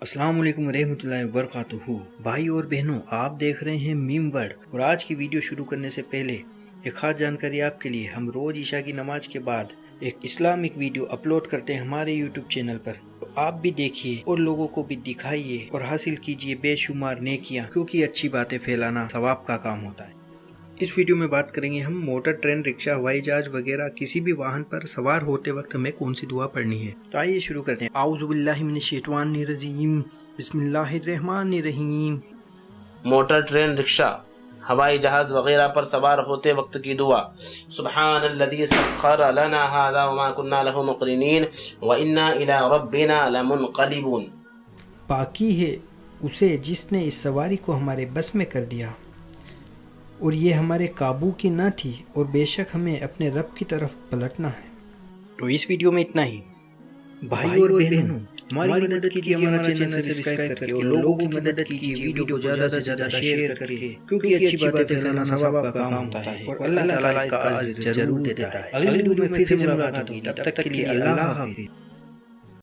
السلام علیکم ورحمۃ اللہ وبرکاتہ۔ بھائی اور بہنوں، آپ دیکھ رہے ہیں میم ورلڈ، اور آج کی ویڈیو شروع کرنے سے پہلے ایک خاص جانکاری آپ کے لیے۔ ہم روز عشاء کی نماز کے بعد ایک اسلامک ویڈیو اپلوڈ کرتے ہیں ہمارے یوٹیوب چینل پر، تو آپ بھی دیکھیے اور لوگوں کو بھی دکھائیے اور حاصل کیجیے بے شمار نیکیاں، کیونکہ اچھی باتیں پھیلانا ثواب کا کام ہوتا ہے۔ اس ویڈیو میں بات کریں گے ہم موٹر، ٹرین، رکشہ، ہوائی جہاز وغیرہ کسی بھی واہن پر سوار ہوتے وقت ہمیں کون سی دعا پڑھنی ہے۔ تو آئیے شروع کرتے ہیں۔ اعوذ باللہ من الشیطان الرجیم، بسم اللہ الرحمن الرحیم۔ موٹر، ٹرین، رکشہ، ہوائی جہاز وغیرہ پر سوار ہوتے وقت کی دعا۔ سبحان الذی سخر لنا ھذا وما كنا له مقرنین وانا الی ربنا لمنقلبون۔ پاکی ہے اسے جس نے اس سواری کو ہمارے بس میں کر دیا اور یہ ہمارے قابو کی نہ تھی، اور بے شک ہمیں اپنے رب کی طرف پلٹنا ہے۔ تو اس ویڈیو میں اتنا ہی۔ بھائی اور بہنوں، ہماری مدد کیجیے، ہمارا چینل سبسکرائب کر کے، اور لوگوں کی مدد کیجیے ویڈیو کو زیادہ سے زیادہ شیئر کر کے، کیونکہ اچھی باتیں پھیلانا ثواب کا کام ہوتا ہے اور اللہ تعالیٰ اس کا اجر ضرور دیتا ہے۔ اگلی ویڈیو میں پھر سے ملاقات ہوگی، تب تک کے لیے اللہ حافظ۔